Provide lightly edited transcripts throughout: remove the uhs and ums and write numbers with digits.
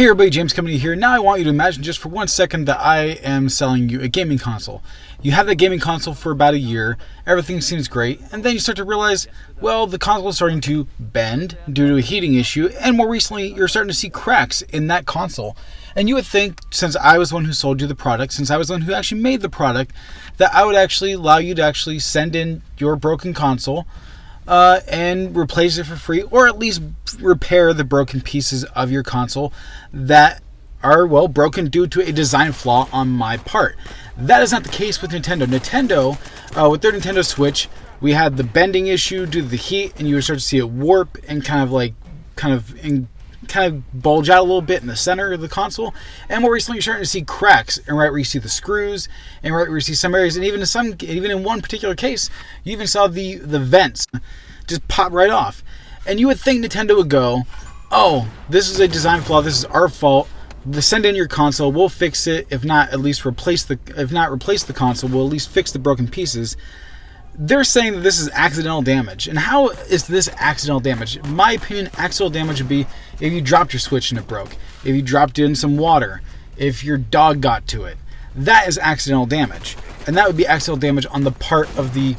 Hey everybody, James coming to you here. Now I want you to imagine just for 1 second that I am selling you a gaming console. You have that gaming console for about a year, everything seems great, and then you start to realize, well, the console is starting to bend due to a heating issue, and more recently, you're starting to see cracks in that console. And you would think, since I was the one who sold you the product, since I was the one who actually made the product, that I would actually allow you to actually send in your broken console and replace it for free, or at least repair the broken pieces of your console that are, well, broken due to a design flaw on my part. That is not the case with Nintendo. With their Nintendo Switch, we had the bending issue due to the heat, and you would start to see it warp and kind of bulge out a little bit in the center of the console. And more recently, you're starting to see cracks, and right where you see the screws, and right where you see some areas, and even in one particular case, you even saw the vents just pop right off. And you would think Nintendo would go, "Oh, this is a design flaw. This is our fault. Send in your console. We'll fix it. If not, at least replace the console. We'll at least fix the broken pieces." They're saying that this is accidental damage. And how is this accidental damage? In my opinion, accidental damage would be if you dropped your Switch and it broke, if you dropped it in some water, if your dog got to it. That is accidental damage. And that would be accidental damage on the part of the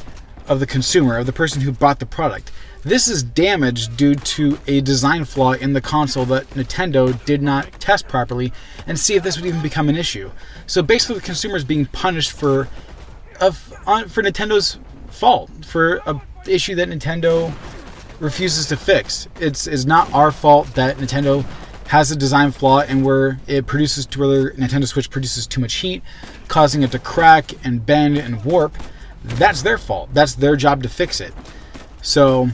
consumer, of the person who bought the product. This is damage due to a design flaw in the console that Nintendo did not test properly and see if this would even become an issue. So basically, the consumer is being punished for Nintendo's fault, for an issue that Nintendo refuses to fix. It's not our fault that Nintendo has a design flaw and where Nintendo Switch produces too much heat, causing it to crack and bend and warp. That's their fault. That's their job to fix it. So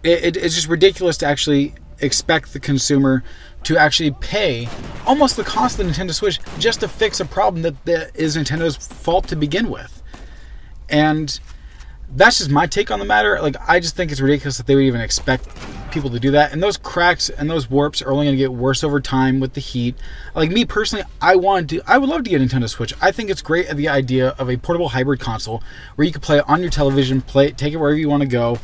it's just ridiculous to actually expect the consumer to actually pay almost the cost of the Nintendo Switch just to fix a problem that is Nintendo's fault to begin with. And that's just my take on the matter. I just think it's ridiculous that they would even expect people to do that. And those cracks and those warps are only going to get worse over time with the heat. Me personally, I would love to get a Nintendo Switch. I think it's great, the idea of a portable hybrid console where you can play it on your television, take it wherever you want to go,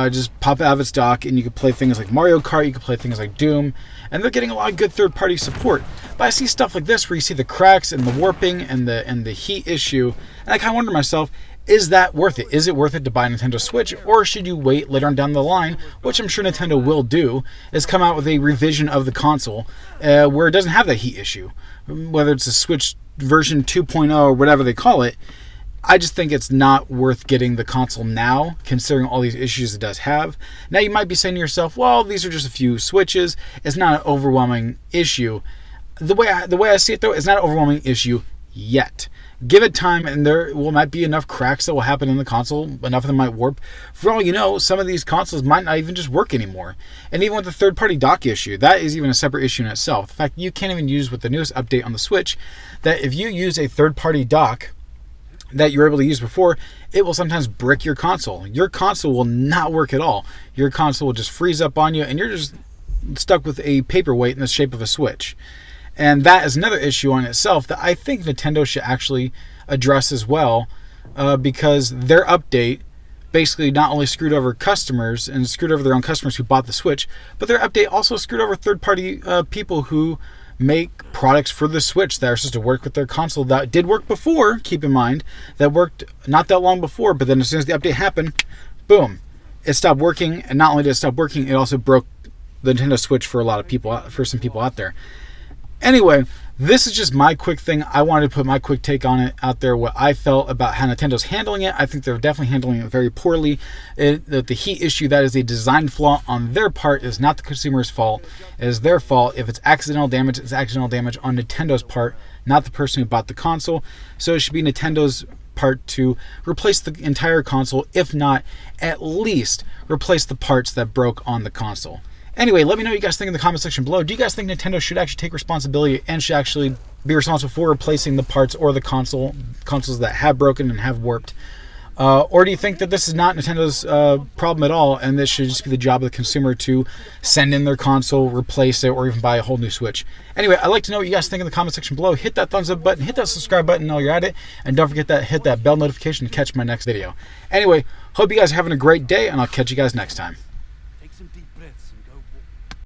just pop it out of its dock, and you can play things like Mario Kart, you can play things like Doom, and they're getting a lot of good third-party support. But I see stuff like this where you see the cracks and the warping and the heat issue, and I kind of wonder to myself, is that worth it? Is it worth it to buy a Nintendo Switch, or should you wait later on down the line, which I'm sure Nintendo will do, is come out with a revision of the console where it doesn't have that heat issue, whether it's a Switch version 2.0 or whatever they call it. I just think it's not worth getting the console now, considering all these issues it does have. Now, you might be saying to yourself, well, these are just a few switches. It's not an overwhelming issue. The way I see it, though, it's not an overwhelming issue yet. Give it time, and there might be enough cracks that will happen in the console. Enough of them might warp. For all you know, some of these consoles might not even just work anymore. And even with the third-party dock issue, that is even a separate issue in itself. The fact you can't even use with the newest update on the Switch, that if you use a third-party dock that you were able to use before, it will sometimes brick your console. Your console will not work at all. Your console will just freeze up on you, and you're just stuck with a paperweight in the shape of a Switch. And that is another issue on itself that I think Nintendo should actually address as well, because their update basically not only screwed over customers and screwed over their own customers who bought the Switch, but their update also screwed over third-party people who make products for the Switch that are supposed to work with their console that did work before, keep in mind, that worked not that long before, but then as soon as the update happened, boom, it stopped working. And not only did it stop working, it also broke the Nintendo Switch for some people out there. Anyway, this is just my quick thing. I wanted to put my quick take on it out there, what I felt about how Nintendo's handling it. I think they're definitely handling it very poorly. The heat issue, that is a design flaw on their part, is not the consumer's fault. It is their fault. If it's accidental damage, it's accidental damage on Nintendo's part, not the person who bought the console. So it should be Nintendo's part to replace the entire console, if not at least replace the parts that broke on the console. Anyway, let me know what you guys think in the comment section below. Do you guys think Nintendo should actually take responsibility and should actually be responsible for replacing the parts or the consoles that have broken and have warped? Or do you think that this is not Nintendo's problem at all, and this should just be the job of the consumer to send in their console, replace it, or even buy a whole new Switch? Anyway, I'd like to know what you guys think in the comment section below. Hit that thumbs up button, hit that subscribe button while you're at it, and don't forget to hit that bell notification to catch my next video. Anyway, hope you guys are having a great day, and I'll catch you guys next time.